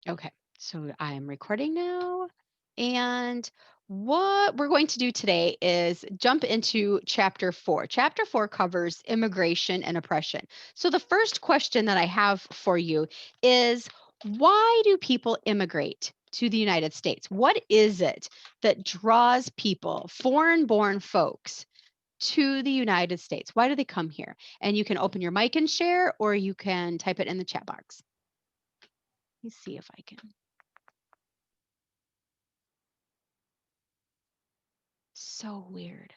Okay, so I am recording now. And what we're going to do today is jump into chapter 4. Chapter 4 covers immigration and oppression. So, the first question that I have for you is, why do people immigrate to the United States? What is it that draws people, foreign born folks, to the United States? Why do they come here? And you can open your mic and share, or you can type it in the chat box. Let me see if I can. So weird.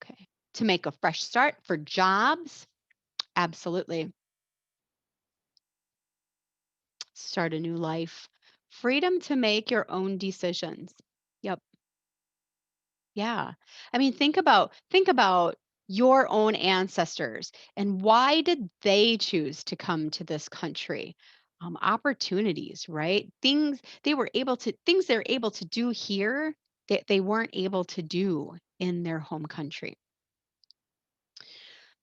Okay. To make a fresh start for jobs? Absolutely. Start a new life. Freedom to make your own decisions. Yep. Yeah. I mean, think about your own ancestors and why did they choose to come to this country? Opportunities, right? Things they're able to do here that they weren't able to do in their home country.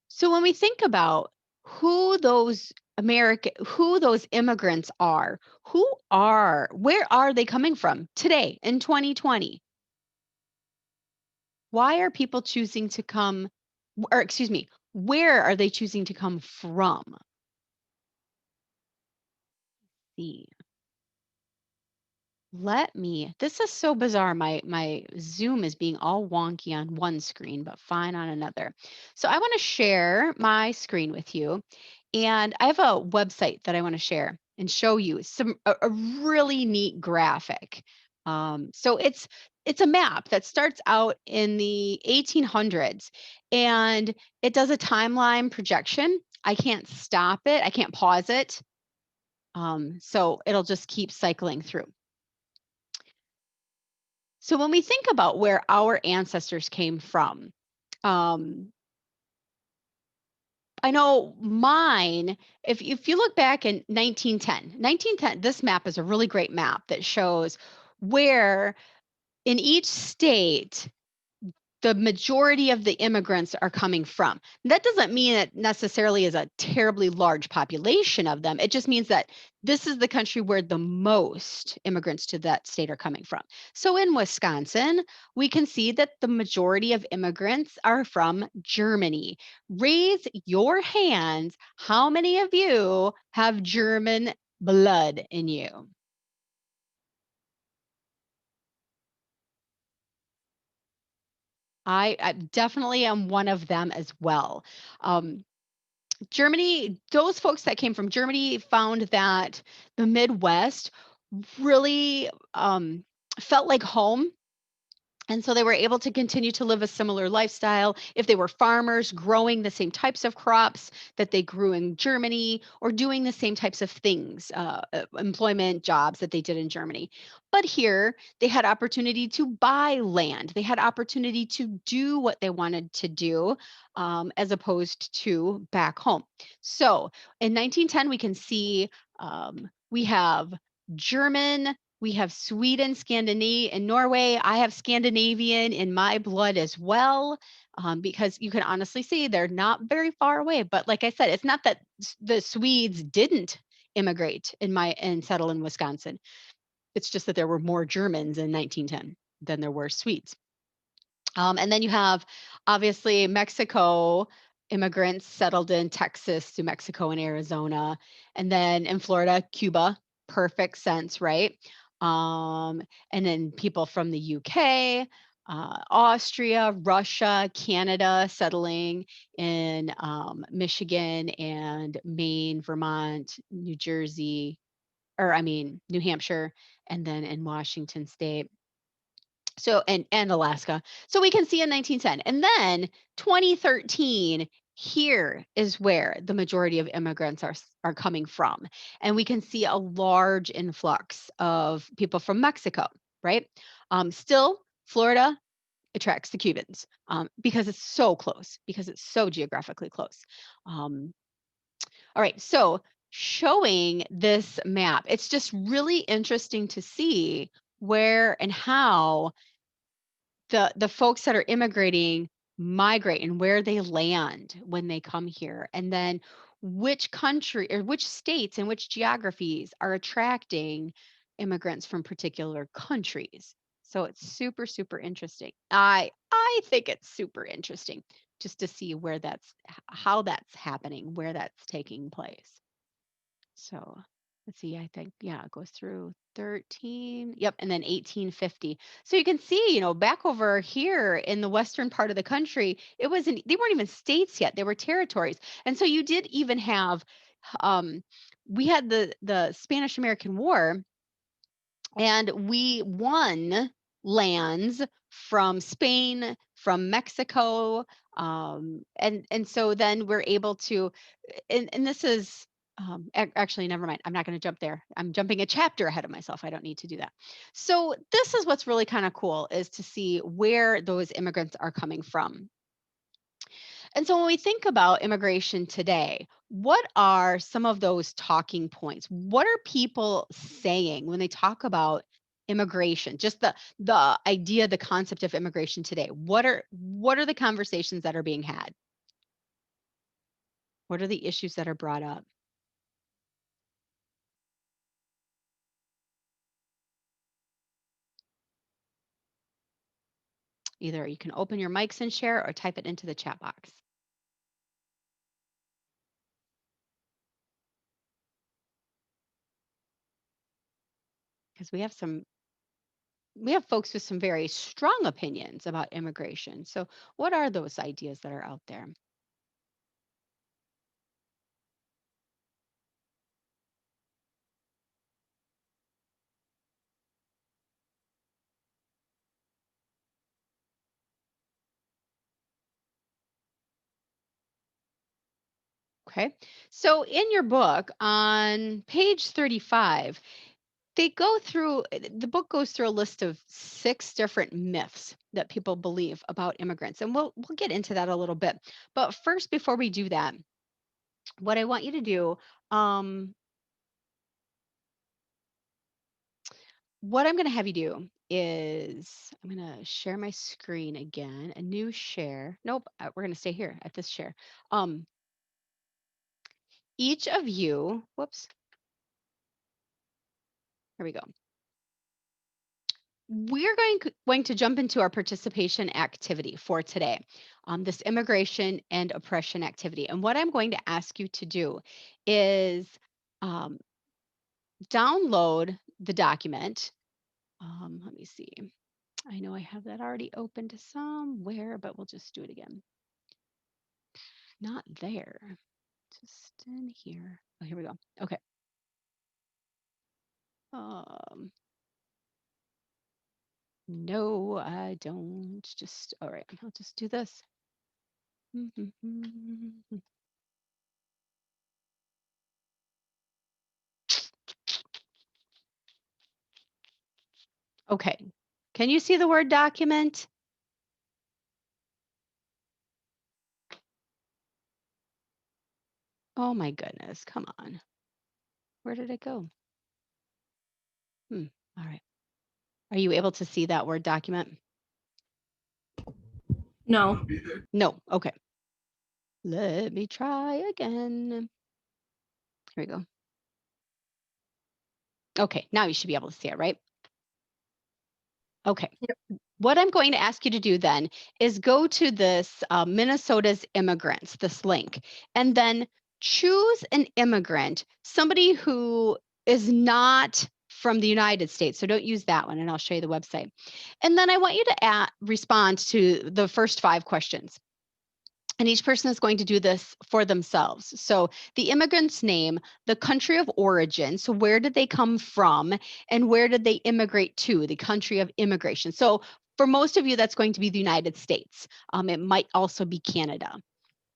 So when we think about who those immigrants are, where are they coming from today in 2020? Why are people choosing to come, or excuse me, where are they choosing to come from? See. This is so bizarre. My Zoom is being all wonky on one screen, but fine on another. So I want to share my screen with you. And I have a website that I want to share and show you a really neat graphic. So it's a map that starts out in the 1800s and it does a timeline projection. I can't stop it. I can't pause it. So it'll just keep cycling through. So when we think about where our ancestors came from, um, I know mine, if you look back in 1910, this map is a really great map that shows where in each state the majority of the immigrants are coming from. That doesn't mean it necessarily is a terribly large population of them. It just means that this is the country where the most immigrants to that state are coming from. So in Wisconsin, we can see that the majority of immigrants are from Germany. Raise your hands. How many of you have German blood in you? I definitely am one of them as well. Um, Germany, those folks that came from Germany found that the Midwest really felt like home. And so they were able to continue to live a similar lifestyle if they were farmers growing the same types of crops that they grew in Germany or doing the same types of things, employment jobs that they did in Germany. But here they had opportunity to buy land. They had opportunity to do what they wanted to do as opposed to back home. So in 1910, we can see we have German, we have Sweden, Scandinavia, and Norway. I have Scandinavian in my blood as well, because you can honestly see they're not very far away. But like I said, it's not that the Swedes didn't immigrate and settle in Wisconsin. It's just that there were more Germans in 1910 than there were Swedes. And then you have obviously Mexico immigrants settled in Texas, New Mexico, and Arizona. And then in Florida, Cuba, perfect sense, right? Um, and then people from the UK, Austria, Russia, Canada settling in Michigan and Maine, Vermont, New Jersey, or I mean, New Hampshire, and then in Washington State. So and Alaska. So we can see in 1910. And then 2013, here is where the majority of immigrants are coming from. And we can see a large influx of people from Mexico, right? Still, Florida attracts the Cubans because it's so close, because it's so geographically close. Um, all right, so showing this map, it's just really interesting to see where and how the folks that are immigrating migrate and where they land when they come here. And then which country or which states and which geographies are attracting immigrants from particular countries. So it's super, super interesting. I think it's super interesting just to see where how that's happening, where that's taking place. So let's see, I think, yeah, it goes through 13. Yep. And then 1850. So you can see, back over here in the western part of the country, they weren't even states yet. They were territories. And so you did even have, um, we had the Spanish American War, and we won lands from Spain, from Mexico, and so then we're able to, and this is actually, never mind. I'm not going to jump there. I'm jumping a chapter ahead of myself. I don't need to do that. So this is what's really kind of cool, is to see where those immigrants are coming from. And so when we think about immigration today, what are some of those talking points? What are people saying when they talk about immigration? Just the idea, the concept of immigration today. What are the conversations that are being had? What are the issues that are brought up? Either you can open your mics and share or type it into the chat box. Because we have folks with some very strong opinions about immigration. So what are those ideas that are out there? Okay. So in your book on page 35, the book goes through a list of 6 different myths that people believe about immigrants. And we'll get into that a little bit. But first, before we do that, what I want you to do, um, what I'm going to have you do is I'm going to share my screen again, a new share. Nope, we're going to stay here at this share. Um, each of you, whoops, here we go. We're going to jump into our participation activity for today, this immigration and oppression activity. And what I'm going to ask you to do is um, download the document. Let me see. I know I have that already opened somewhere, but we'll just do it again. Not there, just in here. Oh, here we go. Okay. Um, no, I don't. All right, I'll just do this. Okay. Can you see the Word document? Oh my goodness. Come on. Where did it go? All right. Are you able to see that Word document? No. No. Okay. Let me try again. Here we go. Okay. Now you should be able to see it, right? Okay. Yep. What I'm going to ask you to do then is go to this Minnesota's immigrants, this link, and then choose an immigrant, somebody who is not from the United States. So don't use that one, and I'll show you the website. And then I want you to respond to the first 5 questions. And each person is going to do this for themselves. So the immigrant's name, the country of origin, so where did they come from, and where did they immigrate to, the country of immigration. So for most of you, that's going to be the United States. It might also be Canada.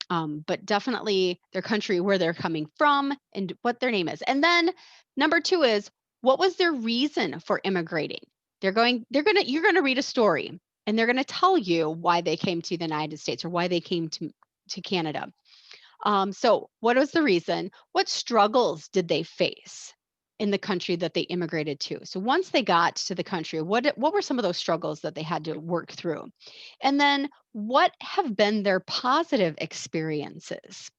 But definitely their country, where they're coming from, and what their name is. And then number 2 is, what was their reason for immigrating? You're going to read a story, and they're going to tell you why they came to the United States or why they came to Canada. So what was the reason? What struggles did they face in the country that they immigrated to? So once they got to the country, what were some of those struggles that they had to work through? And then what have been their positive experiences?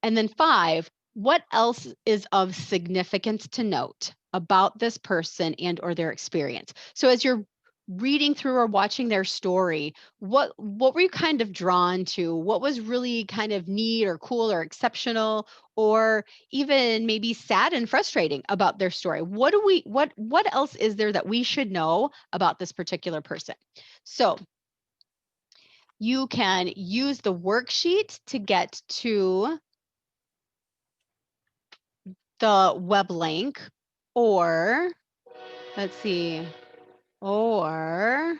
And then 5, what else is of significance to note about this person and or their experience? So as you're reading through or watching their story, what were you kind of drawn to? What was really kind of neat or cool or exceptional or even maybe sad and frustrating about their story? What else is there that we should know about this particular person? So you can use the worksheet to get to the web link, or let's see, or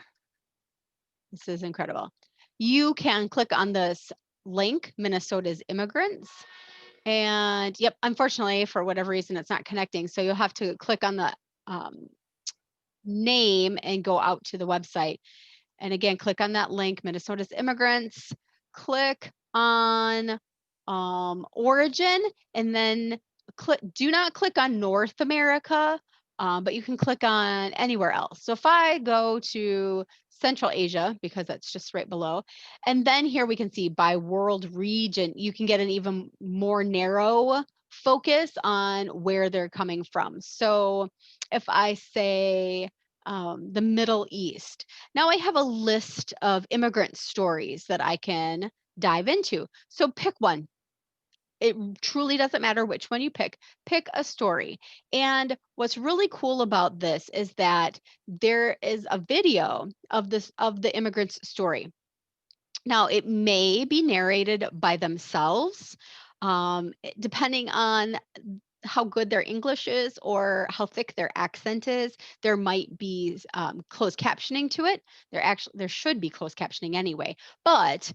this is incredible. You can click on this link, Minnesota's Immigrants. And yep, unfortunately, for whatever reason, it's not connecting. So you'll have to click on the name and go out to the website. And again, click on that link, Minnesota's Immigrants, click on origin, and then do not click on North America, but you can click on anywhere else. So if I go to Central Asia, because that's just right below, and then here we can see by world region, you can get an even more narrow focus on where they're coming from. So if I say the Middle East, now I have a list of immigrant stories that I can dive into. So pick one. It truly doesn't matter which one you pick a story. And what's really cool about this is that there is a video of the immigrant's story. Now, it may be narrated by themselves, depending on how good their English is or how thick their accent is. There might be closed captioning to it. There should be closed captioning anyway, but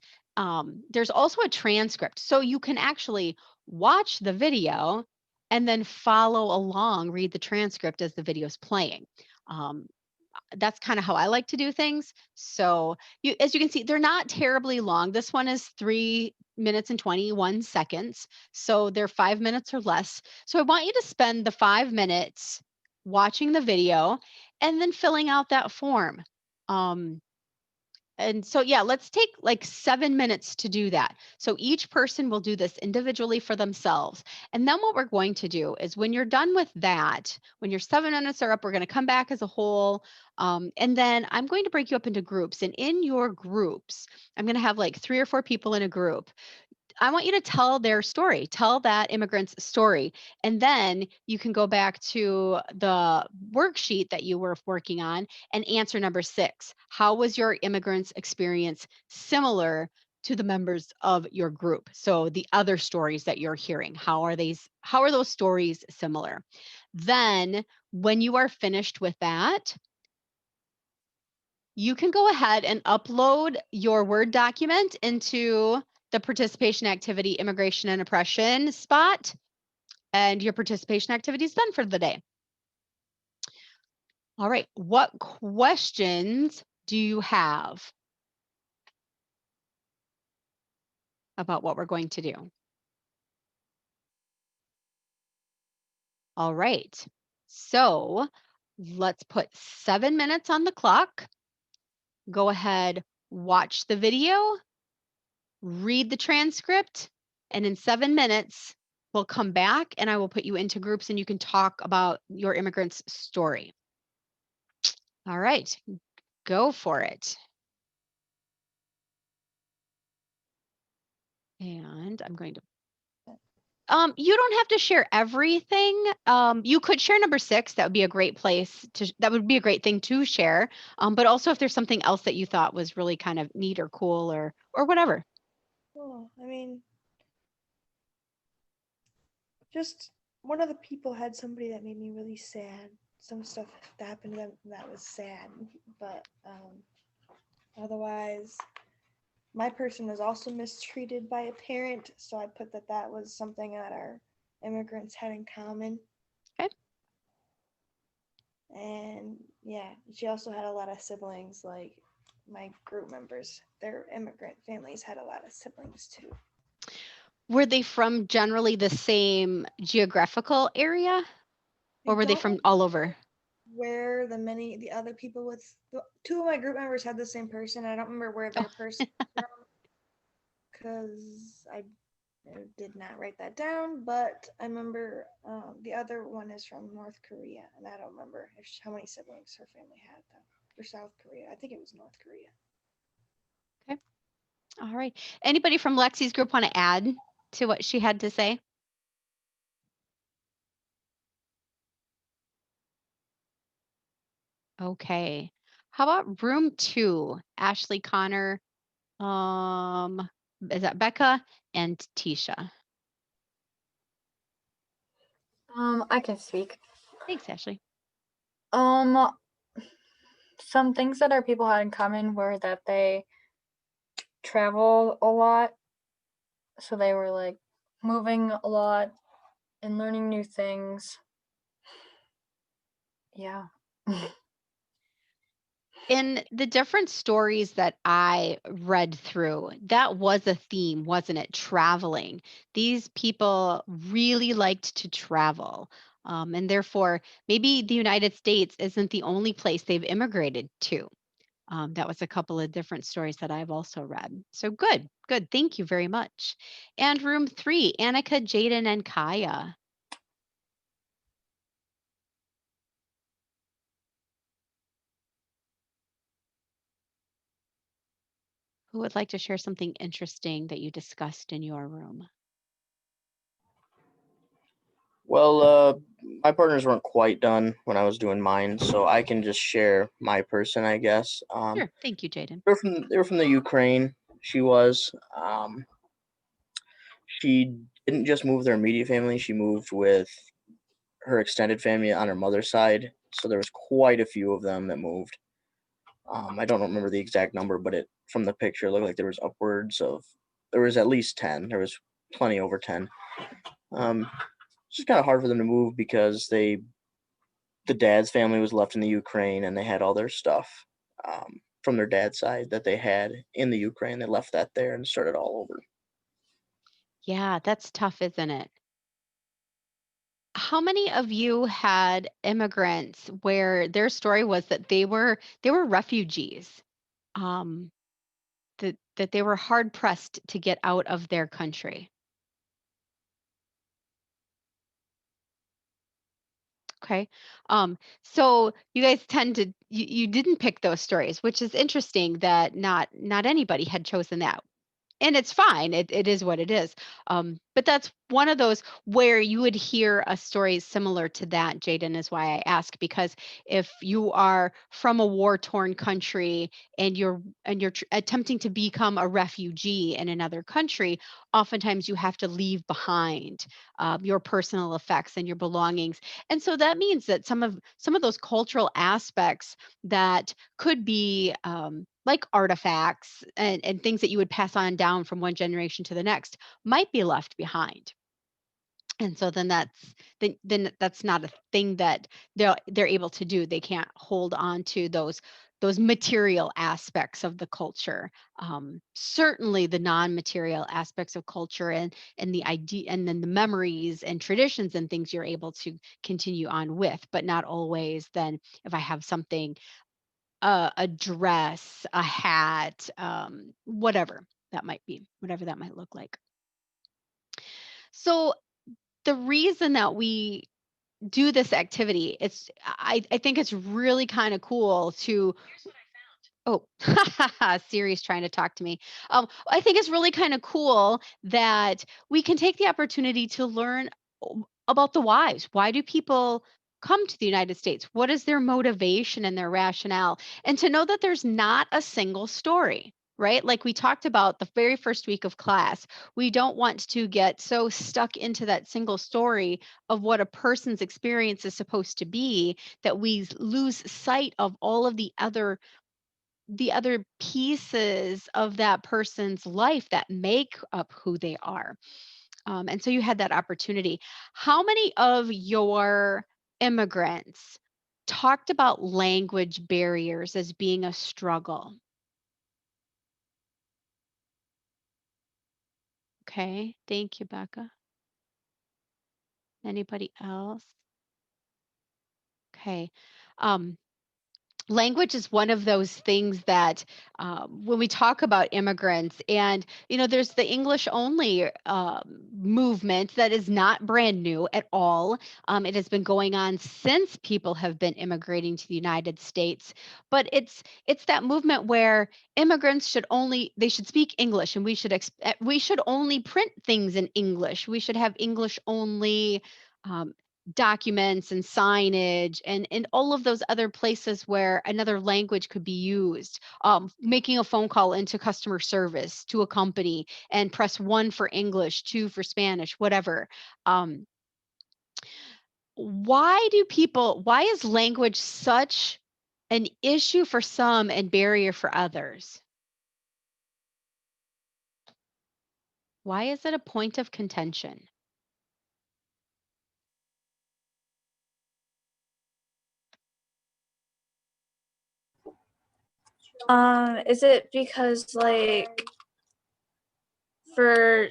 there's also a transcript. So you can actually watch the video and then follow along, read the transcript as the video is playing. That's kind of how I like to do things. So as you can see, they're not terribly long. This one is 3 minutes and 21 seconds. So they're 5 minutes or less. So I want you to spend the 5 minutes watching the video and then filling out that form. And so, yeah, let's take like 7 minutes to do that. So each person will do this individually for themselves. And then what we're going to do is when you're done with that, when your 7 minutes are up, we're going to come back as a whole. And then I'm going to break you up into groups. And in your groups, I'm going to have like 3 or 4 people in a group. I want you to tell their story, tell that immigrant's story. And then you can go back to the worksheet that you were working on and answer number 6. How was your immigrant's experience similar to the members of your group? So the other stories that you're hearing, how are those stories similar? Then when you are finished with that, you can go ahead and upload your Word document into the participation activity, immigration and oppression spot, and your participation activity is done for the day. All right, what questions do you have about what we're going to do? All right, so let's put 7 minutes on the clock. Go ahead, watch the video, read the transcript, and in 7 minutes, we'll come back and I will put you into groups and you can talk about your immigrant's story. All right, go for it. And I'm going to, you don't have to share everything. You could share number 6. That would be a great that would be a great thing to share. But also if there's something else that you thought was really kind of neat or cool or whatever. Well, I mean, just one of the people had somebody that made me really sad. Some stuff that happened to them that was sad, but otherwise, my person was also mistreated by a parent, so I put that was something that our immigrants had in common. Okay. And yeah, she also had a lot of siblings, like my group members. Their immigrant families had a lot of siblings too. Were they from generally the same geographical area I or were they don't from all over? where the other people with 2 of my group members had the same person. I don't remember where Oh, their person from because I I did not write that down, but I remember the other one is from North Korea, and I don't remember how many siblings her family had though. Or South Korea. I think it was North Korea. Okay. All right. Anybody from Lexi's group want to add to what she had to say? Okay. How about room 2? Ashley, Connor, um, is that Becca and Tisha? I can speak. Thanks, Ashley. Um, some things that our people had in common were that they travel a lot. So they were like moving a lot and learning new things. Yeah. In the different stories that I read through, that was a theme, wasn't it? Traveling. These people really liked to travel. And therefore, maybe the United States isn't the only place they've immigrated to. That was a couple of different stories that I've also read. So good, good. Thank you very much. And room 3, Annika, Jaden, and Kaya. Who would like to share something interesting that you discussed in your room? Well, my partners weren't quite done when I was doing mine, so I can just share my person, I guess. Sure. Thank you, Jaden. They were from the Ukraine. She was. She didn't just move with her immediate family. She moved with her extended family on her mother's side. So there was quite a few of them that moved. I don't remember the exact number, but it from the picture it looked like there was at least 10. There was plenty over 10. It's just kind of hard for them to move because the dad's family was left in the Ukraine and they had all their stuff from their dad's side that they had in the Ukraine. They left that there and started all over. Yeah, that's tough, isn't it? How many of you had immigrants where their story was that they were refugees, um, that they were hard pressed to get out of their country? Okay. So you guys tend to you didn't pick those stories, which is interesting that not anybody had chosen that, and it's fine. It is what it is. But that's one of those where you would hear a story similar to that, Jaden, is why I ask, because if you are from a war-torn country and you're attempting to become a refugee in another country, oftentimes you have to leave behind your personal effects and your belongings. And so that means that some of those cultural aspects that could be like artifacts and things that you would pass on down from one generation to the next might be left behind. And so then that's not a thing that they're able to do. They can't hold on to those material aspects of the culture. Certainly the non-material aspects of culture and the idea and then the memories and traditions and things you're able to continue on with, but not always. Then if I have something, a dress, a hat, whatever that might be, whatever that might look like. So the reason that we do this activity, I think it's really kind of cool to. Oh, Siri's trying to talk to me. I think it's really kind of cool that we can take the opportunity to learn about the whys. Why do people come to the United States? What is their motivation and their rationale? And to know that there's not a single story, right? Like we talked about the very first week of class, we don't want to get so stuck into that single story of what a person's experience is supposed to be that we lose sight of all of the other pieces of that person's life that make up who they are. And so you had that opportunity. How many of your immigrants talked about language barriers as being a struggle? Okay, thank you, Becca. Anybody else? Okay. Um, language is one of those things that when we talk about immigrants, and there's the English only movement that is not brand new at all. It has been going on since people have been immigrating to the United States, but it's that movement where immigrants should speak English, and we should only print things in English. We should have English only um, documents and signage, and all of those other places where another language could be used. Making a phone call into customer service to a company and press 1 for English, 2 for Spanish, whatever. um, why is language such an issue for some and barrier for others? Why is it a point of contention? Is it because like for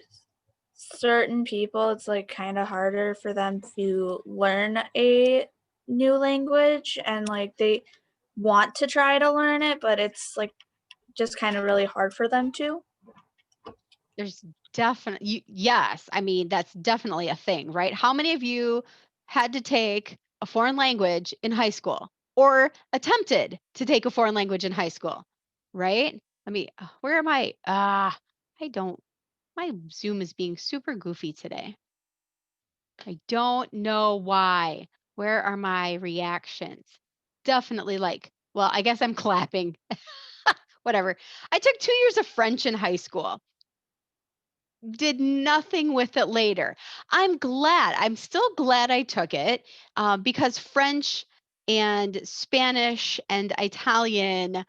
certain people it's like kind of harder for them to learn a new language, and like they want to try to learn it, but it's like just kind of really hard for them to? There's definitely, yes. I mean, that's definitely a thing, right? How many of you had to take a foreign language in high school or attempted to take a foreign language in high school, right? I mean, where am I? I don't, my Zoom is being super goofy today. I don't know why. Where are my reactions? Definitely well, I guess I'm clapping. Whatever. I took 2 years of French in high school. Did nothing with it later. I'm still glad I took it, because French and Spanish and Italian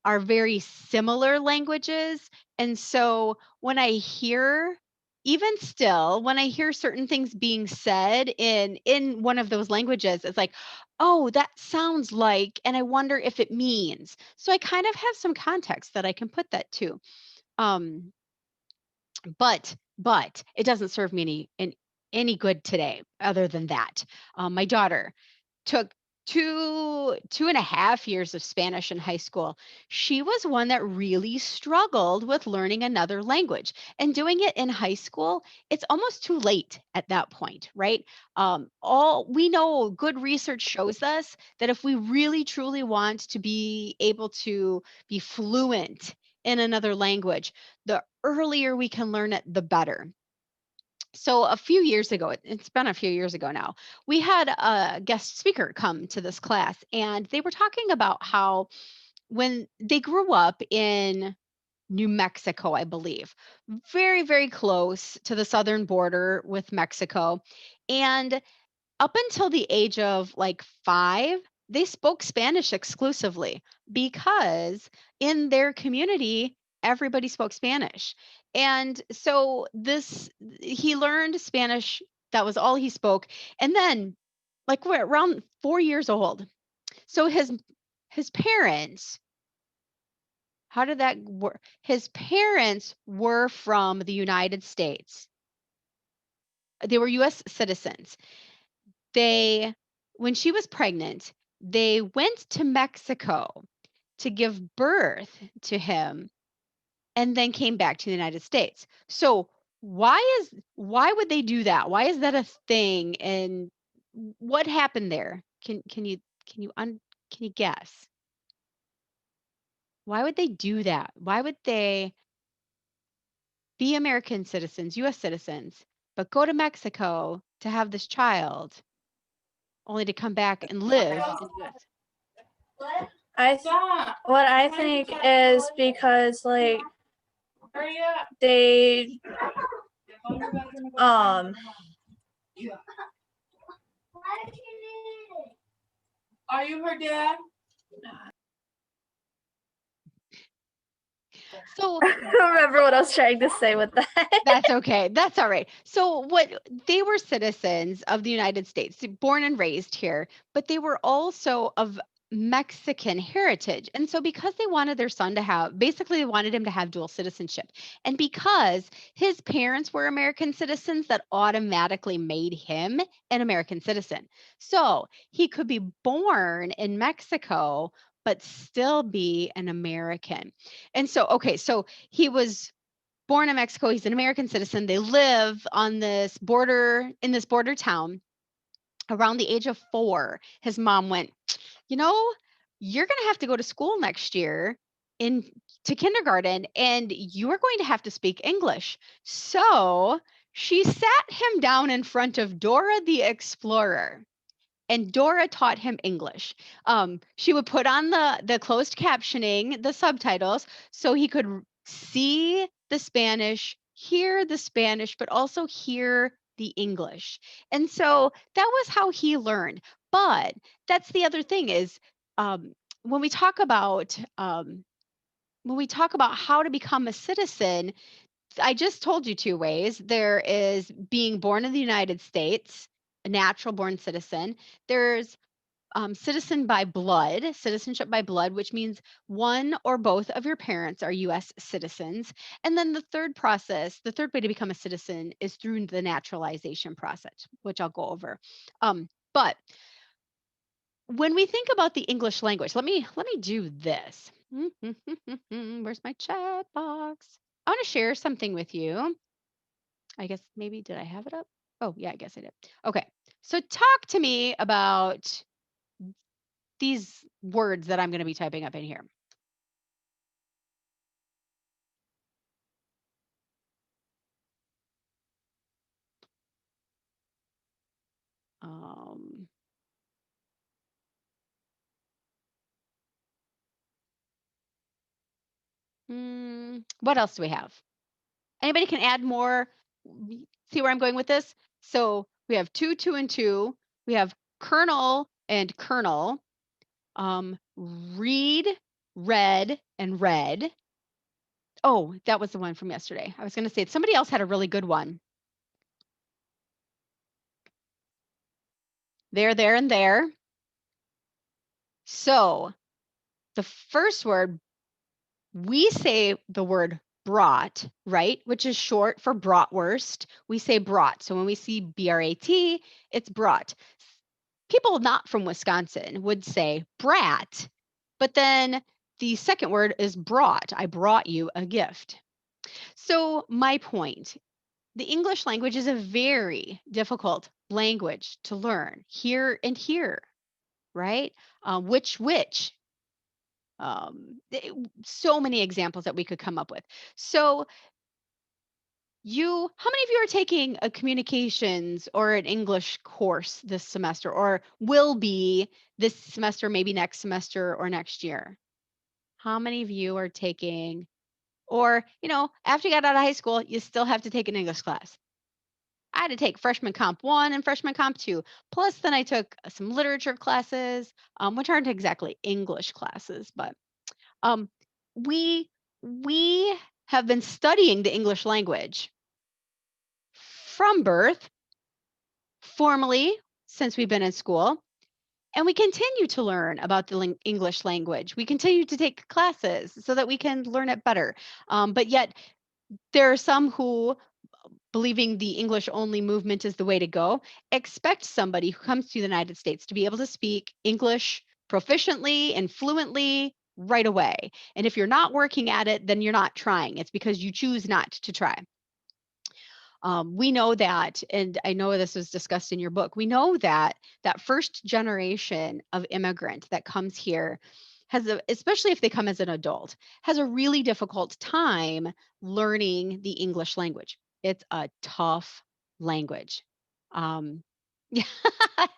are very similar languages. And so even still, when I hear certain things being said in one of those languages, it's like, oh, that sounds like, and I wonder if it means. So I kind of have some context that I can put that to. Um, but it doesn't serve me any good today other than that. My daughter took 2.5 years of Spanish in high school. She was one that really struggled with learning another language, and doing it in high school, it's almost too late at that point, right? All we know, good research shows us that if we really truly want to be able to be fluent in another language, the earlier we can learn it, the better. So a few years ago, it's been a few years ago now, we had a guest speaker come to this class, and they were talking about how when they grew up in New Mexico, I believe, very, very close to the southern border with Mexico. And up until the age of like 5, they spoke Spanish exclusively because in their community, everybody spoke Spanish. And so he learned Spanish. That was all he spoke. And then, like, we're around 4 years old. So his parents, how did that work? His parents were from the United States. They were US citizens. They When she was pregnant, they went to Mexico to give birth to him and then came back to the United States. So why would they do that? Why is that a thing? And what happened there? Can you guess? Why would they do that? Why would they be American citizens, US citizens, but go to Mexico to have this child only to come back and live in the US? What I think is because like they um Are you her dad? So I don't remember what I was trying to say with that. that's okay. That's all right. So they were citizens of the United States, born and raised here, but they were also of Mexican heritage. And so because they wanted their son to have, basically they wanted him to have dual citizenship. And because his parents were American citizens, that automatically made him an American citizen. So he could be born in Mexico, but still be an American. And so, okay, so he was born in Mexico. He's an American citizen. They live on this border, in this border town. Around the age of 4, his mom went, you know, you're going to have to go to school next year in to kindergarten, and you are going to have to speak English. So she sat him down in front of Dora the Explorer, and Dora taught him English. She would put on the closed captioning, the subtitles, so he could see the Spanish, hear the Spanish, but also hear the English. And so that was how he learned. But that's the other thing is, um, when we talk about when we talk about how to become a citizen, I just told you 2 ways. There is being born in the United States, a natural born citizen. There's citizenship by blood, which means one or both of your parents are US citizens. And then the third way to become a citizen is through the naturalization process, which I'll go over. But when we think about the English language, let me do this. Where's my chat box? I want to share something with you. I guess maybe did I have it up? Oh, yeah, I guess I did. Okay. So talk to me about these words that I'm going to be typing up in here. Um, what else do we have? Anybody can add more? See where I'm going with this? So we have two, two, and two. We have colonel and colonel. Read, read, and read. Oh, that was the one from yesterday. I was going to say somebody else had a really good one. There, and there. So the first word, we say the word brought, right? Which is short for bratwurst. We say brought. So when we see BRAT, it's brought. People not from Wisconsin would say brat, but then the second word is brought. I brought you a gift. So my point, the English language is a very difficult language to learn. Here and here, right? Which, so many examples that we could come up with. So how many of you are taking a communications or an English course this semester, or will be this semester, maybe next semester or next year? How many of you are taking, or, after you got out of high school, you still have to take an English class? I had to take freshman comp 1 and freshman comp 2. Plus, then I took some literature classes, which aren't exactly English classes, but um, we we have been studying the English language from birth, formally, since we've been in school, and we continue to learn about the English language. We continue to take classes so that we can learn it better. But yet, there are some who, believing the English only movement is the way to go, expect somebody who comes to the United States to be able to speak English proficiently and fluently right away. And if you're not working at it, then you're not trying. It's because you choose not to try. We know that, and I know this was discussed in your book, we know that that first generation of immigrant that comes here especially if they come as an adult, has a really difficult time learning the English language. It's a tough language. Um, yeah,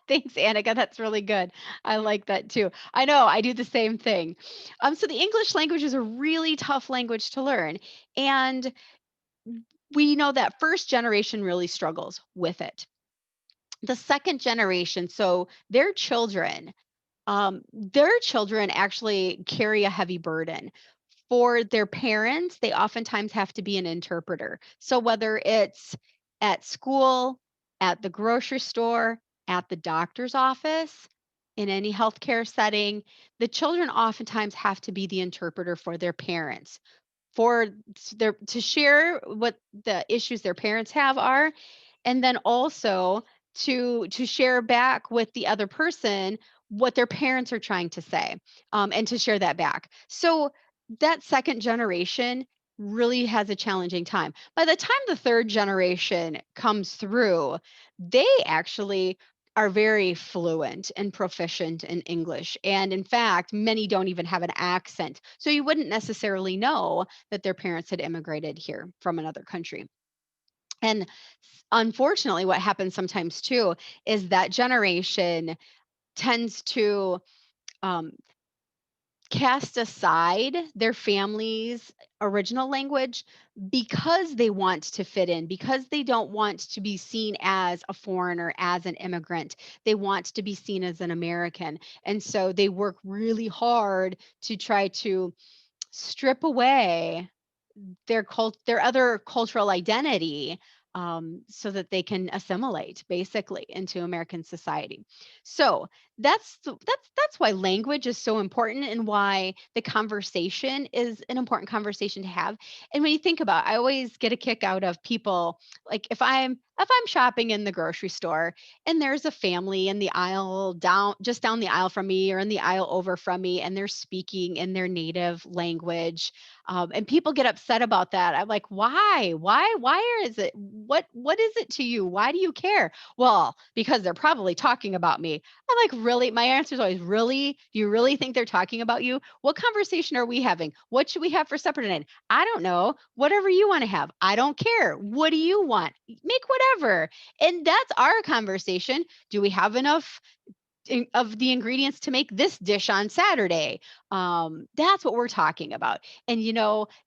thanks, Annika. That's really good. I like that too. I know I do the same thing. So the English language is a really tough language to learn, and we know that first generation really struggles with it. The second generation, so their children actually carry a heavy burden. For their parents, they oftentimes have to be an interpreter. So whether it's at school, at the grocery store, at the doctor's office, in any healthcare setting, the children oftentimes have to be the interpreter for their parents, for to share what the issues their parents have are, and then also to share back with the other person what their parents are trying to say, and to share that back. So that second generation really has a challenging time. By the time the third generation comes through, they actually are very fluent and proficient in English. And in fact, many don't even have an accent. So you wouldn't necessarily know that their parents had immigrated here from another country. And unfortunately, what happens sometimes too is that generation tends to um, cast aside their family's original language because they want to fit in, because they don't want to be seen as a foreigner, as an immigrant. They want to be seen as an American. And so they work really hard to try to strip away their other cultural identity, so that they can assimilate basically into American society. So that's why language is so important, and why the conversation is an important conversation to have. And when you think about it, I always get a kick out of people, like if I'm shopping in the grocery store and there's a family in the aisle down the aisle from me, or in the aisle over from me, and they're speaking in their native language, and people get upset about that. I'm like, why is it, what is it to you? Why do you care? Well, because they're probably talking about me. I'm like, really? My answer is always, really? Do you really think they're talking about you? What conversation are we having? What should we have for supper tonight? I don't know. Whatever you want to have. I don't care. What do you want? Make whatever. And that's our conversation. Do we have enough of the ingredients to make this dish on Saturday? That's what we're talking about. And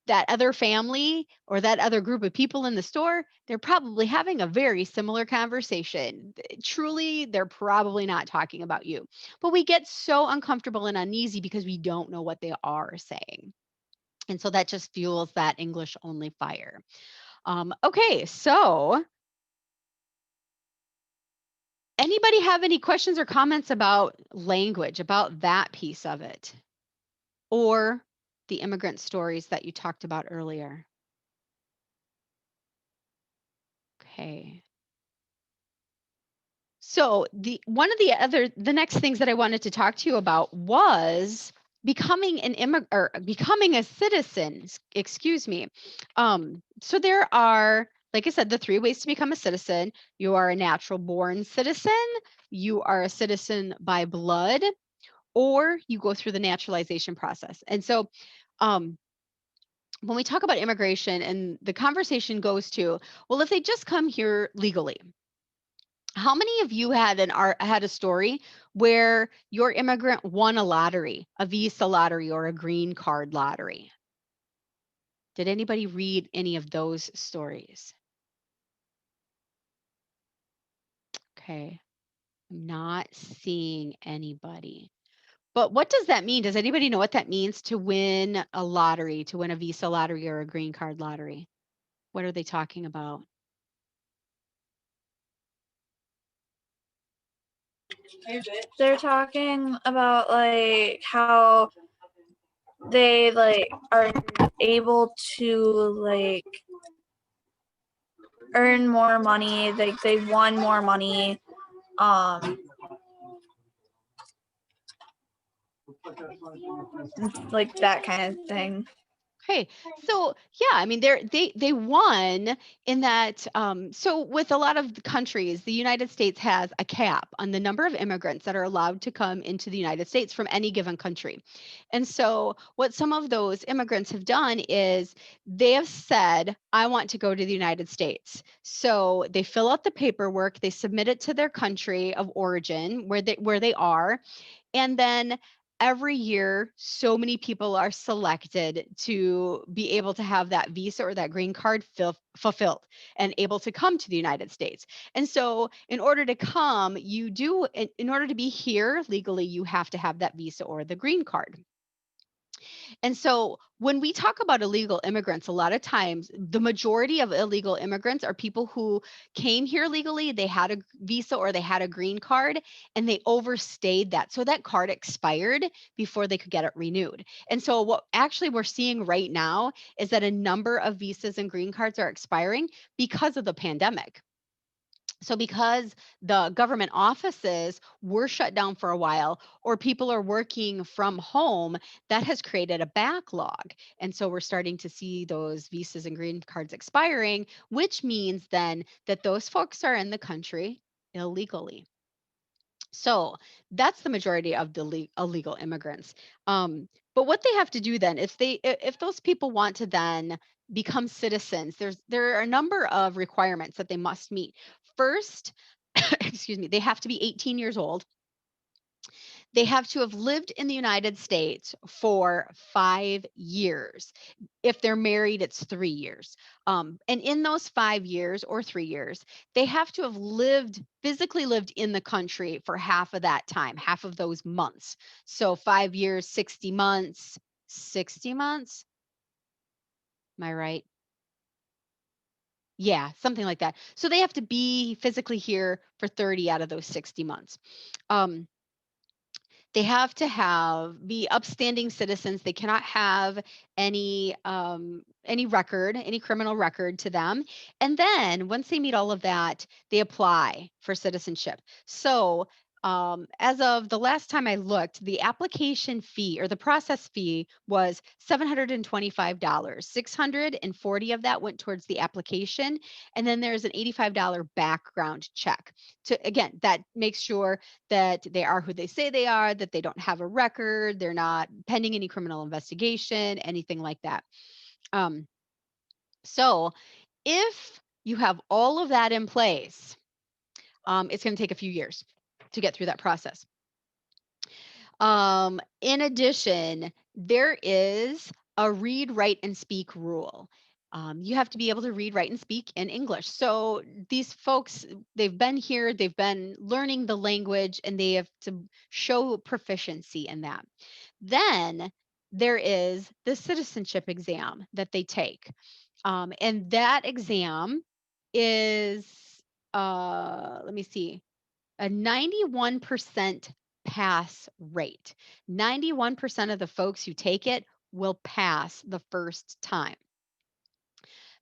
that other family or that other group of people in the store, they're probably having a very similar conversation. Truly, they're probably not talking about you. But we get so uncomfortable and uneasy because we don't know what they are saying. And so that just fuels that English only fire. Okay, so anybody have any questions or comments about language, about that piece of it, or the immigrant stories that you talked about earlier? Okay. So the next things that I wanted to talk to you about was becoming an immigrant, or becoming a citizen. Excuse me. So there are, like I said, the three ways to become a citizen. You are a natural born citizen, you are a citizen by blood, or you go through the naturalization process. And so, when we talk about immigration, and the conversation goes to, well, if they just come here legally, how many of you had a story where your immigrant won a lottery, a visa lottery or a green card lottery? Did anybody read any of those stories? Okay, I'm not seeing anybody. But what does that mean? Does anybody know what that means to win a lottery, to win a visa lottery or a green card lottery? What are they talking about? They're talking about like how they like are able to like earn more money, like they won more money, like that kind of thing. Okay, so yeah, I mean they won in that. So with a lot of the countries, the United States has a cap on the number of immigrants that are allowed to come into the United States from any given country. And so what some of those immigrants have done is they have said, I want to go to the United States. So they fill out the paperwork, they submit it to their country of origin where they are, and then every year, so many people are selected to be able to have that visa or that green card fulfilled and able to come to the United States. And so, in order to come, in order to be here legally, you have to have that visa or the green card. And so when we talk about illegal immigrants, a lot of times the majority of illegal immigrants are people who came here legally, they had a visa or they had a green card, and they overstayed that. So that card expired before they could get it renewed. And so what actually we're seeing right now is that a number of visas and green cards are expiring because of the pandemic. So, because the government offices were shut down for a while, or people are working from home, that has created a backlog. And so, we're starting to see those visas and green cards expiring, which means then that those folks are in the country illegally. So that's the majority of the illegal immigrants. But what they have to do then, if those people want to then become citizens, there are a number of requirements that they must meet. First, excuse me, they have to be 18 years old. They have to have lived in the United States for 5 years. If they're married, it's 3 years. And in those 5 years or 3 years, they have to have physically lived in the country for half of that time, half of those months. So 5 years, 60 months, 60 months. Am I right? Yeah, something like that. So they have to be physically here for 30 out of those 60 months. Um, They have to be upstanding citizens. They cannot have any record, any criminal record to them. And then once they meet all of that, they apply for citizenship. So as of the last time I looked, the application fee or the process fee was $725. 640 of that went towards the application, and then there's an $85 background check. To again, that makes sure that they are who they say they are, that they don't have a record, they're not pending any criminal investigation, anything like that. Um, so if you have all of that in place, it's going to take a few years to get through that process. In addition, there is a read, write, and speak rule. You have to be able to read, write, and speak in English. So these folks, they've been here, they've been learning the language, and they have to show proficiency in that. Then there is the citizenship exam that they take. And that exam is, let me see, a 91% pass rate. 91% of the folks who take it will pass the first time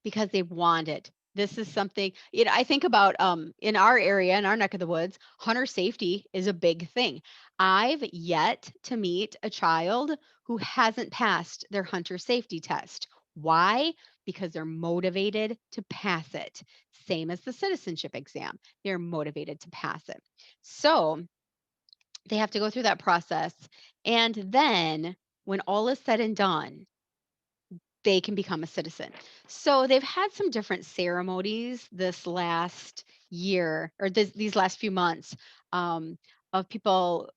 because they want it. This is something, I think about in our area, in our neck of the woods, hunter safety is a big thing. I've yet to meet a child who hasn't passed their hunter safety test. Why? Because they're motivated to pass it. Same as the citizenship exam, they're motivated to pass it. So they have to go through that process. And then when all is said and done, they can become a citizen. So they've had some different ceremonies this last year or these last few months um, of people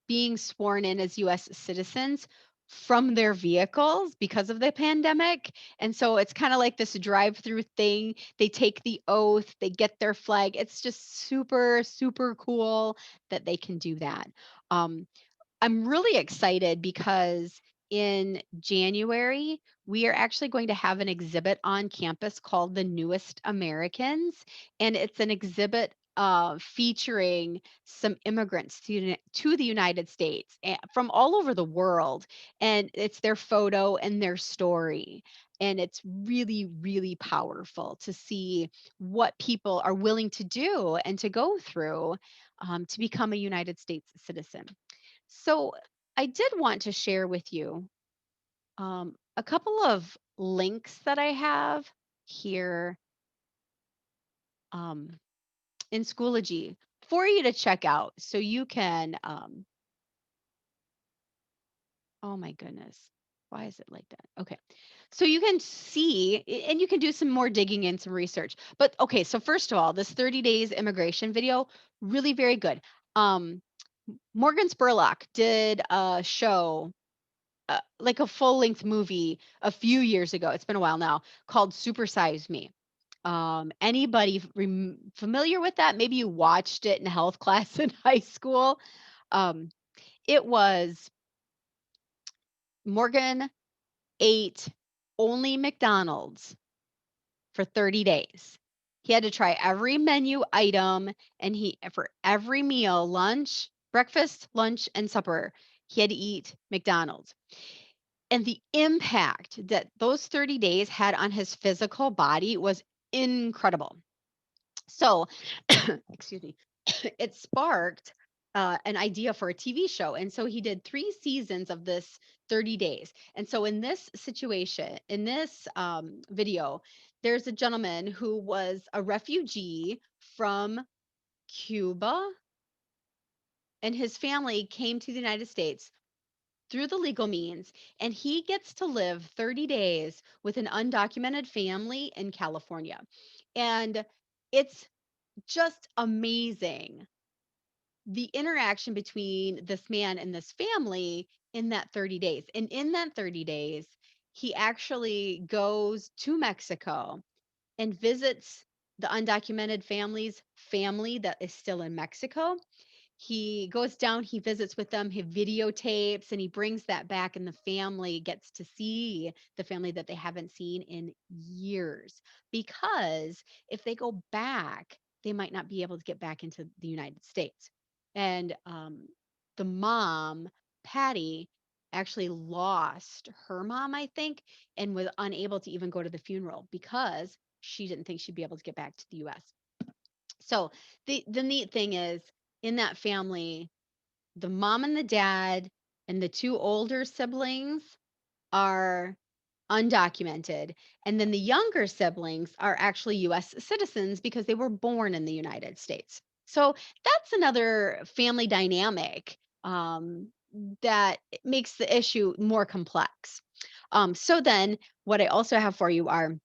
being sworn in as US citizens from their vehicles because of the pandemic. And so it's kind of like this drive through thing. They take the oath, they get their flag. It's just super, super cool that they can do that. Um, I'm really excited because in January, we are actually going to have an exhibit on campus called The Newest Americans. And it's an exhibit featuring some immigrants to the United States from all over the world. And it's their photo and their story. And it's really, really powerful to see what people are willing to do and to go through to become a United States citizen. So I did want to share with you a couple of links that I have here um, in Schoology for you to check out so you can, oh my goodness, why is it like that? Okay. So you can see, and you can do some more digging and some research. But okay, so first of all, this 30 days immigration video, really very good. Um, Morgan Spurlock did a show like a full length movie a few years ago. It's been a while now called Super Size Me. Anybody familiar with that? Maybe you watched it in health class in high school. Um, it was Morgan ate only McDonald's for 30 days. He had to try every menu item and for every meal, lunch, breakfast, lunch, and supper, he had to eat McDonald's. And the impact that those 30 days had on his physical body was incredible. So, excuse me, it sparked an idea for a TV show. And so he did 3 seasons of this 30 days. And so in this situation, in this video, there's a gentleman who was a refugee from Cuba, and his family came to the United States through the legal means, and he gets to live 30 days with an undocumented family in California. And it's just amazing the interaction between this man and this family in that 30 days. And in that 30 days, he actually goes to Mexico and visits the undocumented family's family that is still in Mexico. He goes down, he visits with them, he videotapes, and he brings that back, and the family gets to see the family that they haven't seen in years. Because if they go back, they might not be able to get back into the United States. And the mom, Patty, actually lost her mom, I think, and was unable to even go to the funeral because she didn't think she'd be able to get back to the US. So the neat thing is, in that family, the mom and the dad and the 2 older siblings are undocumented, and then the younger siblings are actually US citizens because they were born in the United States. So that's another family dynamic that makes the issue more complex. So then what I also have for you are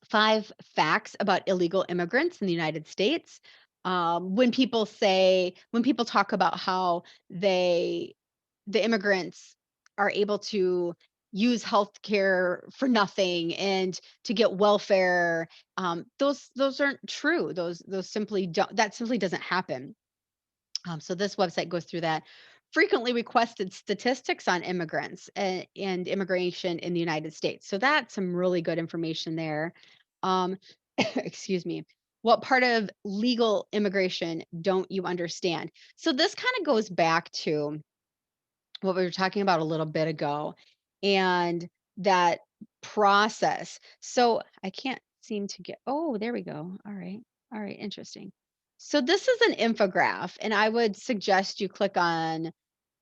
5 facts about illegal immigrants in the United States. When people talk about how the immigrants are able to use healthcare for nothing and to get welfare, those aren't true. Those simply don't. That simply doesn't happen. So this website goes through that. Frequently requested statistics on immigrants and immigration in the United States. So that's some really good information there. Um, excuse me. What part of legal immigration don't you understand? So this kind of goes back to what we were talking about a little bit ago, and that process. So I can't seem to get, oh, there we go. All right. All right. Interesting. So this is an infograph, and I would suggest you click on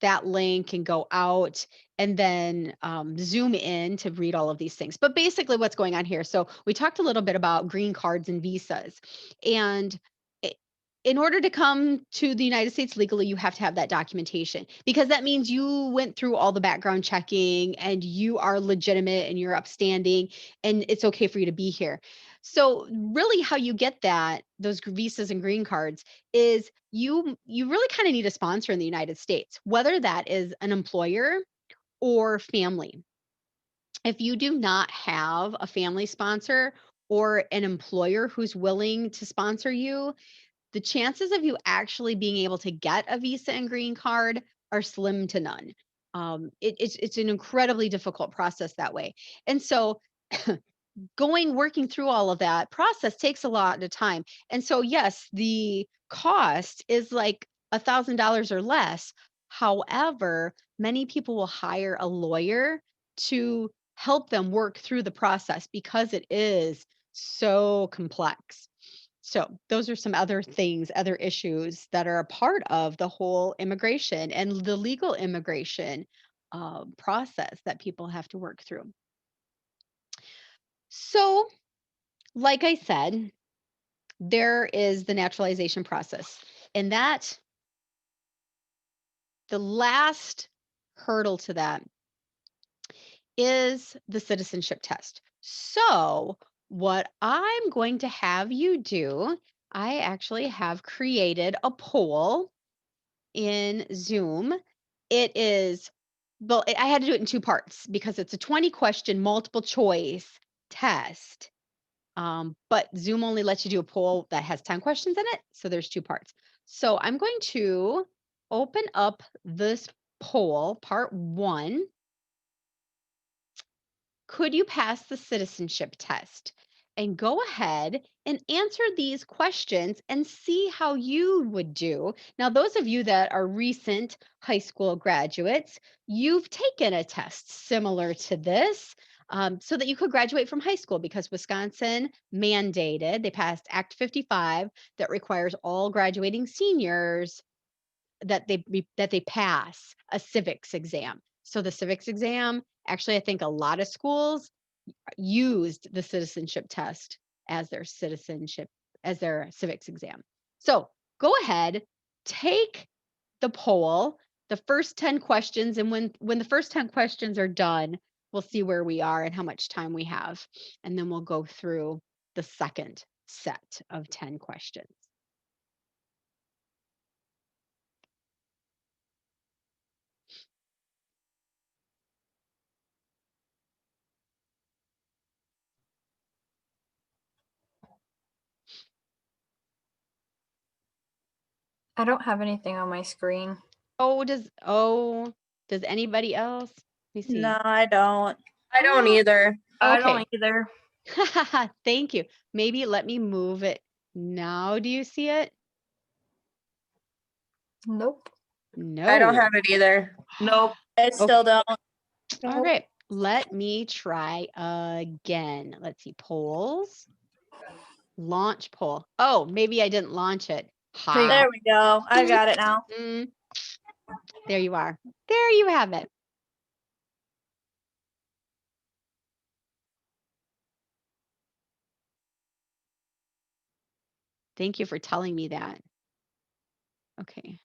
that link and go out and then zoom in to read all of these things. But basically, what's going on here? So we talked a little bit about green cards and visas, and in order to come to the United States legally, you have to have that documentation, because that means you went through all the background checking and you are legitimate and you're upstanding and it's okay for you to be here. So really how you get those visas and green cards is you really kind of need a sponsor in the United States, whether that is an employer or family. If you do not have a family sponsor or an employer who's willing to sponsor you, the chances of you actually being able to get a visa and green card are slim to none. It's an incredibly difficult process that way. And so working through all of that process takes a lot of time. And so, yes, the cost is like $1,000 or less. However, many people will hire a lawyer to help them work through the process because it is so complex. So, those are some other things, other issues that are a part of the whole immigration and the legal immigration process that people have to work through. So, like I said, there is the naturalization process, and the last hurdle to that is the citizenship test. So, what I'm going to have you do, I actually have created a poll in Zoom. It is, well, I had to do it in 2 parts because it's a 20-question multiple choice test. But Zoom only lets you do a poll that has 10 questions in it. So there's 2 parts. So I'm going to open up this poll, part 1. Could you pass the citizenship test? And go ahead and answer these questions and see how you would do. Now, those of you that are recent high school graduates, you've taken a test similar to this. so that you could graduate from high school, because Wisconsin mandated, they passed Act 55 that requires all graduating seniors that they pass a civics exam. So the civics exam, actually, I think a lot of schools used the citizenship test as their civics exam. So go ahead, take the poll, the first 10 questions, and when the first 10 questions are done, we'll see where we are and how much time we have. And then we'll go through the second set of 10 questions. I don't have anything on my screen. Does anybody else? Let me see. No, I don't. I don't either. I Okay. don't either. Thank you. Maybe let me move it now. Do you see it? Nope. No. I don't have it either. Nope. I still don't. All right. Let me try again. Let's see. Polls. Launch poll. Oh, maybe I didn't launch it. Ha. There we go. I got it now. There you are. There you have it. Thank you for telling me that. Okay.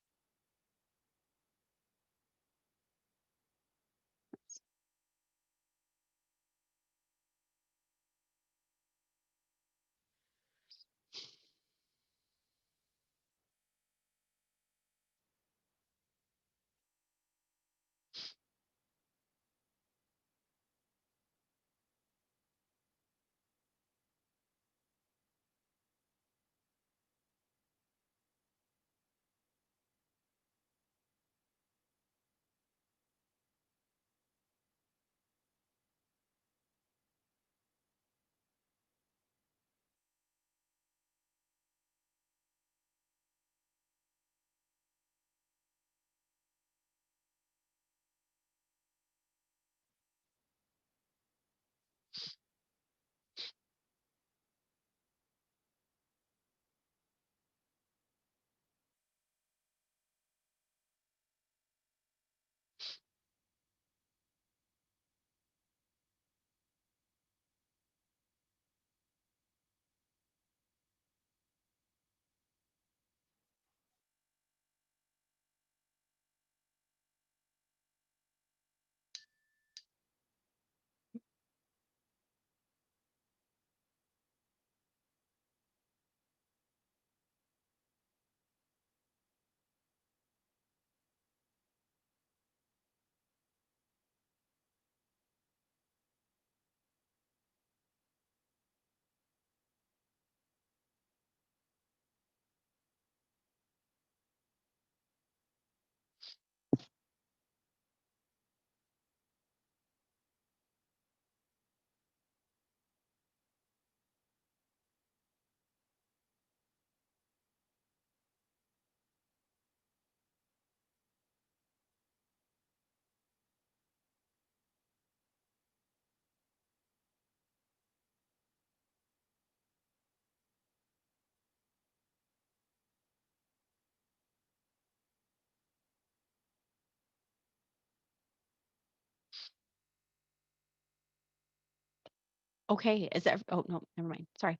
Okay. Is that? Oh no, never mind. Sorry.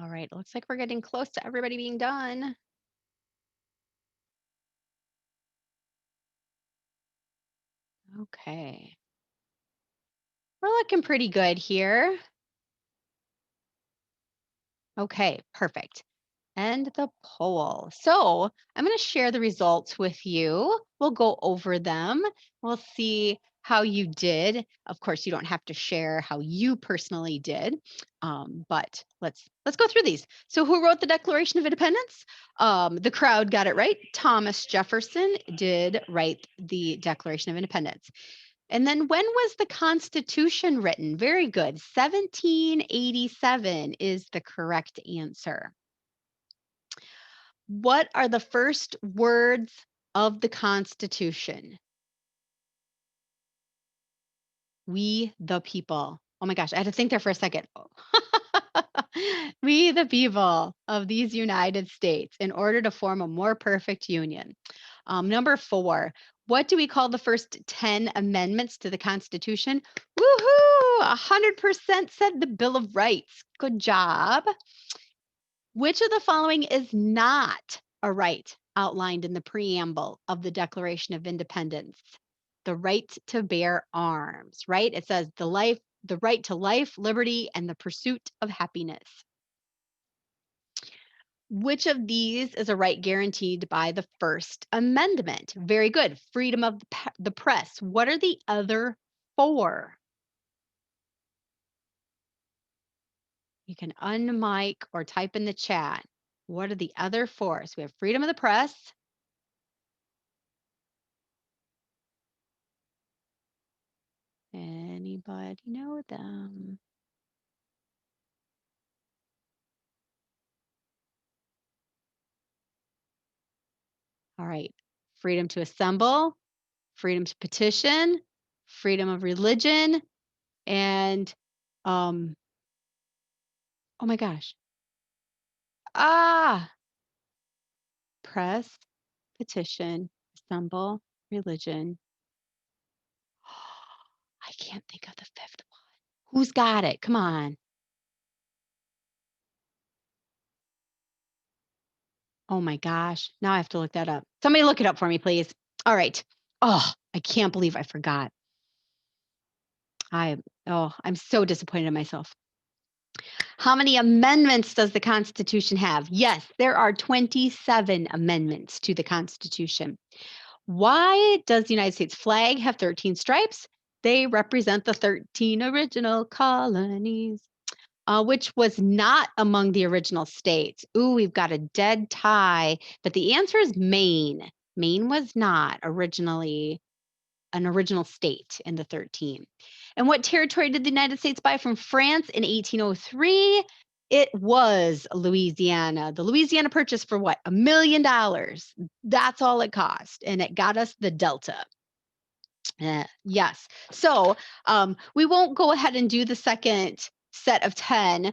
All right, looks like we're getting close to everybody being done. Okay. We're looking pretty good here. Okay, perfect. And the poll. So I'm going to share the results with you. We'll go over them. We'll see how you did. Of course, you don't have to share how you personally did, but let's go through these. So who wrote the Declaration of Independence? The crowd got it right. Thomas Jefferson did write the Declaration of Independence. And then when was the Constitution written? Very good. 1787 is the correct answer. What are the first words of the Constitution? We the people. Oh my gosh, I had to think there for a second. We the people of these United States in order to form a more perfect union. Number 4, what do we call the first 10 amendments to the Constitution? Woohoo! 100% said the Bill of Rights. Good job. Which of the following is not a right outlined in the preamble of the Declaration of Independence? The right to bear arms, right? It says the right to life, liberty, and the pursuit of happiness. Which of these is a right guaranteed by the First Amendment? Very good. Freedom of the press. What are the other 4? You can unmic or type in the chat. What are the other 4? So we have freedom of the press. Anybody know them? All right. Freedom to assemble, freedom to petition, freedom of religion, and oh my gosh. Press, petition, assemble, religion. I can't think of the 5th one. Who's got it? Come on. Oh my gosh. Now I have to look that up. Somebody look it up for me, please. All right. Oh, I can't believe I forgot. I'm so disappointed in myself. How many amendments does the Constitution have? Yes, there are 27 amendments to the Constitution. Why does the United States flag have 13 stripes? They represent the 13 original colonies. Which was not among the original states. Ooh, we've got a dead tie, but the answer is Maine. Maine was not originally an original state in the 13. And what territory did the United States buy from France in 1803? It was Louisiana. The Louisiana Purchase for what? $1 million. That's all it cost. And it got us the Delta. Yes. So we won't go ahead and do the second set of 10,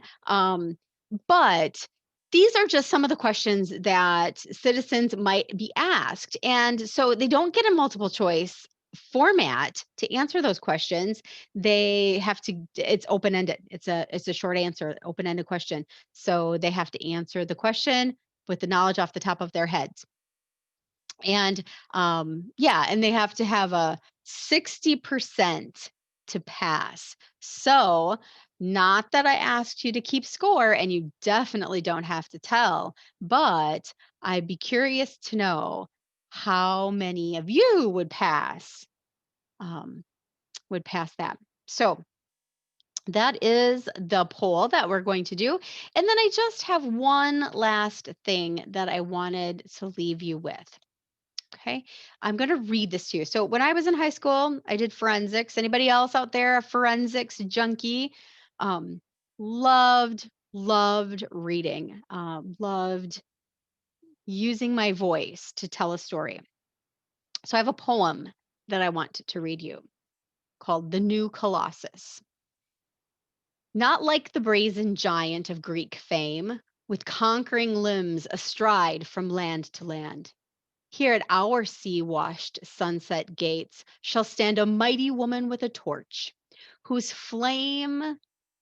but these are just some of the questions that citizens might be asked. And so they don't get a multiple choice format to answer those questions. They have to, it's open-ended. It's a short answer, open-ended question. So they have to answer the question with the knowledge off the top of their heads. And and they have to have a 60% to pass. So, not that I asked you to keep score, and you definitely don't have to tell, but I'd be curious to know how many of you would pass that. So that is the poll that we're going to do. And then I just have one last thing that I wanted to leave you with. Okay, I'm going to read this to you. So when I was in high school, I did forensics. Anybody else out there a forensics junkie? Loved reading. Loved using my voice to tell a story. So I have a poem that I want to read you called The New Colossus. Not like the brazen giant of Greek fame, with conquering limbs astride from land to land. Here at our sea-washed sunset gates shall stand a mighty woman with a torch, whose flame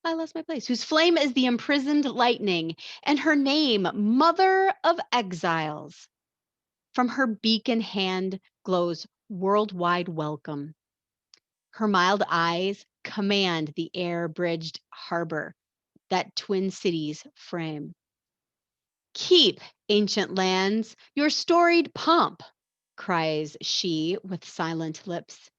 I lost my place. Whose flame is the imprisoned lightning, and her name, Mother of Exiles. From her beacon hand glows worldwide welcome. Her mild eyes command the air-bridged harbor that twin cities frame. Keep, ancient lands, your storied pomp, cries she with silent lips.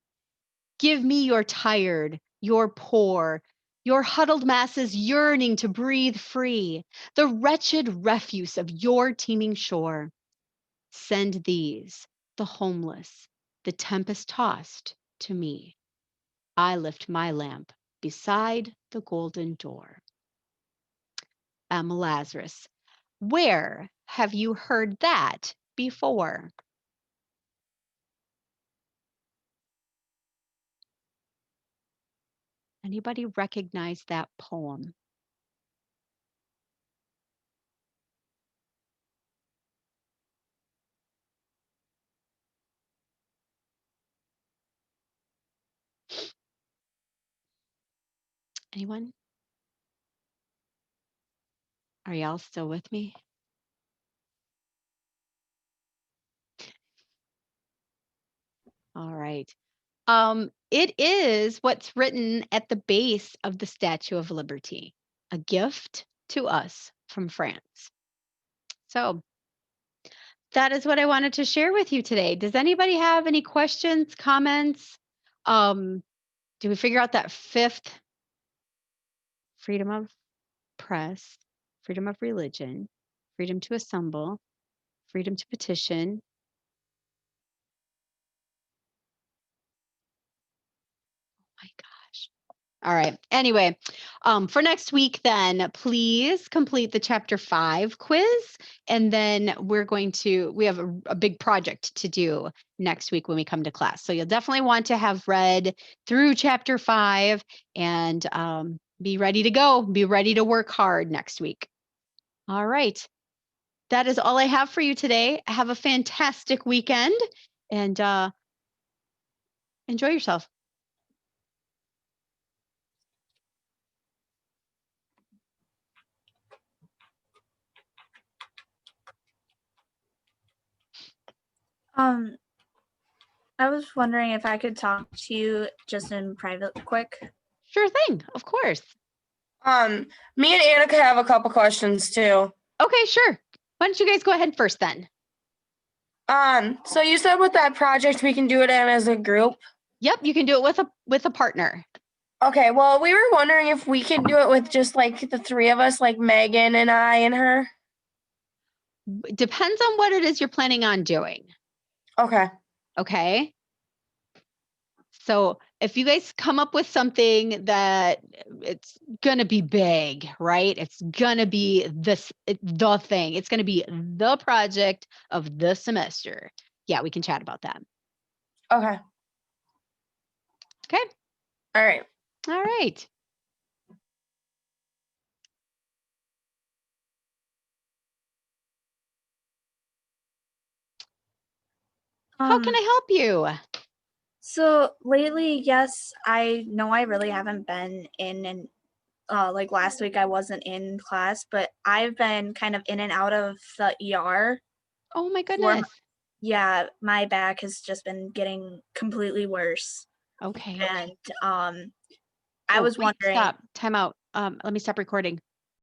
Give me your tired, your poor, your huddled masses yearning to breathe free, the wretched refuse of your teeming shore. Send these, the homeless, the tempest tossed, to me. I lift my lamp beside the golden door. Lazarus, where have you heard that before? Anybody recognize that poem? Anyone? Are y'all still with me? All right. It is what's written at the base of the Statue of Liberty, a gift to us from France. So that is what I wanted to share with you today. Does anybody have any questions, comments? Do we figure out that fifth? Freedom of press, freedom of religion, freedom to assemble, freedom to petition. Oh my gosh. All right. Anyway, for next week, then please complete the chapter 5 quiz. And then we have a big project to do next week when we come to class. So you'll definitely want to have read through chapter 5 and be ready to go, be ready to work hard next week. All right. That is all I have for you today. Have a fantastic weekend and enjoy yourself. I was wondering if I could talk to you just in private quick. Sure thing, of course. Me and Annika have a couple questions too. Okay, sure. Why don't you guys go ahead first then? So you said with that project we can do it in as a group. Yep, you can do it with a partner. Okay, well, we were wondering if we could do it with just like the three of us, like Megan and I and her. Depends on what it is you're planning on doing. Okay. Okay. So if you guys come up with something that it's going to be big, right? It's going to be the thing. It's going to be the project of the semester. Yeah, we can chat about that. Okay. Okay. All right. All right. How can I help you? So lately, yes, I know I really haven't been in and like last week I wasn't in class, but I've been kind of in and out of the ER. Oh my goodness. Yeah, my back has just been getting completely worse. Okay. And I was wondering. Stop. Time out. Let me stop recording.